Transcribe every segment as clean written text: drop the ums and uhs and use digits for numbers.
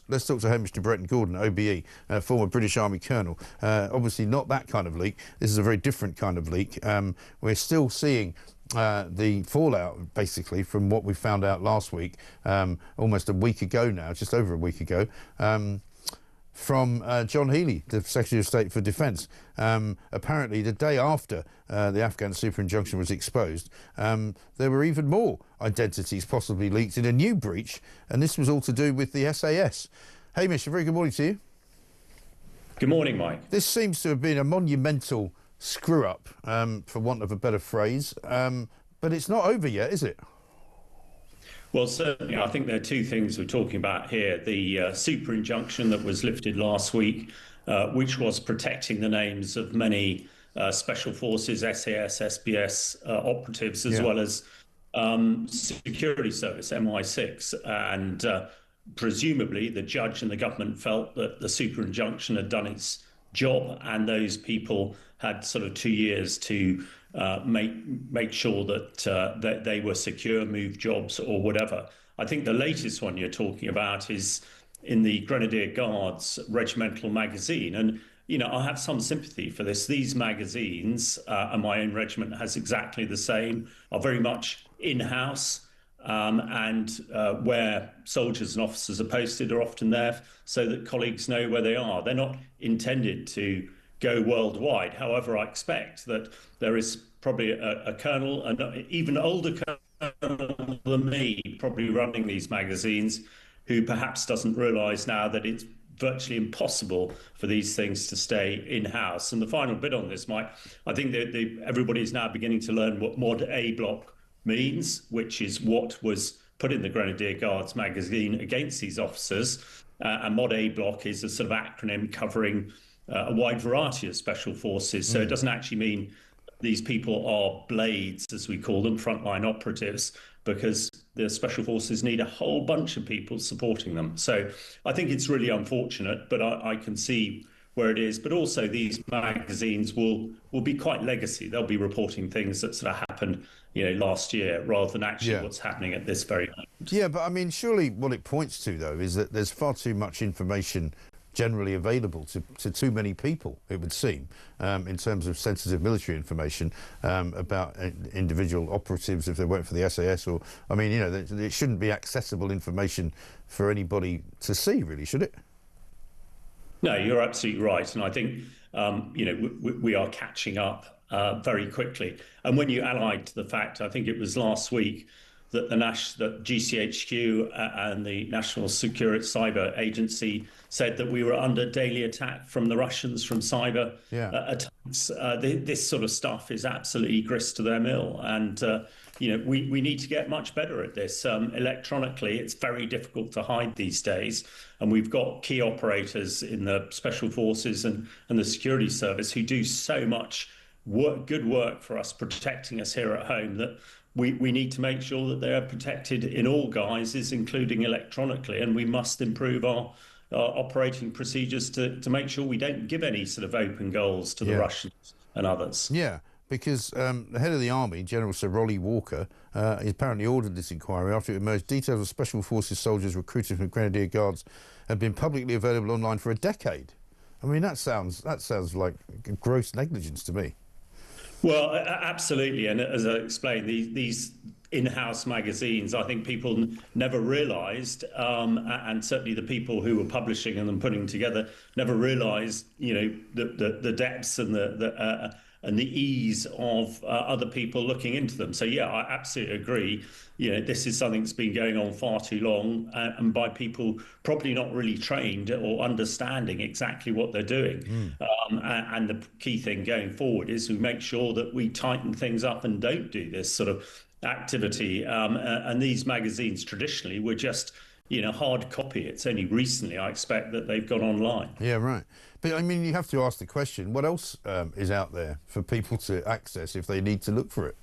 let's talk to Hamish De Bretton Gordon, OBE, former British Army colonel. Obviously not that kind of leak. This is a very different kind of leak. We're still seeing the fallout, basically, from what we found out last week, almost a week ago now, just over a week ago, from John Healey, the Secretary of State for Defence. Apparently, the day after the Afghan superinjunction was exposed, there were even more identities possibly leaked in a new breach, and this was all to do with the SAS. Hamish, a very good morning to you. Good morning, Mike. This seems to have been a monumental screw-up, for want of a better phrase, but it's not over yet, is it? Well, certainly, I think there are two things we're talking about here. The super injunction that was lifted last week, which was protecting the names of many special forces, SAS, SBS operatives, as well as security service, MI6. And presumably the judge and the government felt that the super injunction had done its job, and those people had sort of 2 years to make sure that they were secure, move jobs or whatever. I think the latest one you're talking about is in the Grenadier Guards Regimental magazine, and I have some sympathy for this. These magazines, and my own regiment has exactly the same, are very much in-house. And where soldiers and officers are posted are often there so that colleagues know where they are. They're not intended to go worldwide. However, I expect that there is probably a colonel, an even older colonel than me, probably running these magazines, who perhaps doesn't realise now that it's virtually impossible for these things to stay in-house. And the final bit on this, Mike, I think that everybody is now beginning to learn what Mod A block means, which is what was put in the Grenadier Guards magazine against these officers. And Mod A block is a sort of acronym covering a wide variety of special forces. So it doesn't actually mean these people are blades, as we call them, frontline operatives, because the special forces need a whole bunch of people supporting them. So I think it's really unfortunate, but I can see where it is. But also these magazines will be quite legacy. They'll be reporting things that sort of happened, last year, rather than actually what's happening at this very moment. Yeah, but I mean, surely what it points to, though, is that there's far too much information generally available to too many people, it would seem, in terms of sensitive military information about individual operatives if they work for the SAS, or, I mean, it shouldn't be accessible information for anybody to see, really, should it? No, you're absolutely right. And I think, we are catching up very quickly. And when you allied to the fact, I think it was last week, that that GCHQ and the National Security Cyber Agency said that we were under daily attack from the Russians, from cyber attacks. This sort of stuff is absolutely grist to their mill. And, we need to get much better at this. Electronically, it's very difficult to hide these days. And we've got key operators in the Special Forces and the Security Service who do so much good work for us, protecting us here at home, that we need to make sure that they are protected in all guises, including electronically, and we must improve our operating procedures to make sure we don't give any sort of open goals to the Russians and others. Yeah, because the head of the army, General Sir Rolly Walker, apparently ordered this inquiry after it emerged details of Special Forces soldiers recruited from Grenadier Guards had been publicly available online for a decade. I mean, that sounds like gross negligence to me. Well, absolutely. And as I explained, these in-house magazines, I think people never realised, and certainly the people who were publishing them and putting together never realised, the depths and the ease of other people looking into them. So yeah, I absolutely agree. This is something that's been going on far too long, and by people probably not really trained or understanding exactly what they're doing. And the key thing going forward is we make sure that we tighten things up and don't do this sort of activity. And these magazines traditionally were just, hard copy. It's only recently, I expect, that they've gone online. Yeah, right. But I mean, you have to ask the question, what else is out there for people to access if they need to look for it?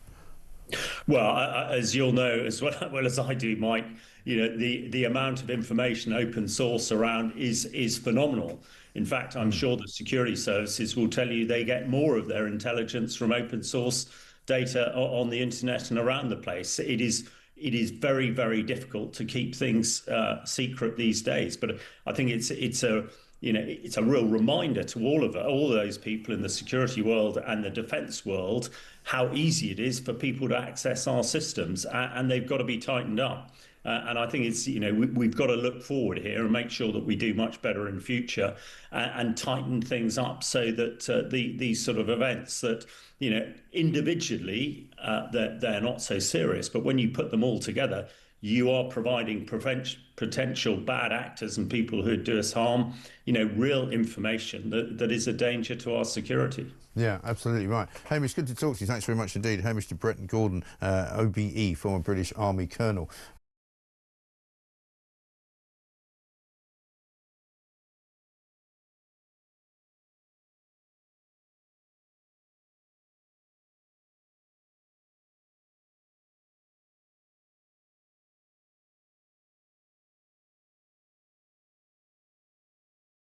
Well, as you'll know as well as I do, Mike, the amount of information open source around is phenomenal. In fact, I'm sure the security services will tell you they get more of their intelligence from open source data on the internet and around the place. It is it is very, very difficult to keep things secret these days. But I think it's a it's a real reminder to all those people in the security world and the defence world how easy it is for people to access our systems, and they've got to be tightened up. And I think it's we've got to look forward here and make sure that we do much better in future, and tighten things up so that these sort of events that individually they're not so serious, but when you put them all together, you are providing potential bad actors and people who do us harm, real information that is a danger to our security. Yeah, absolutely right. Hamish, good to talk to you. Thanks very much indeed. Hamish De Bretton Gordon, OBE, former British Army Colonel.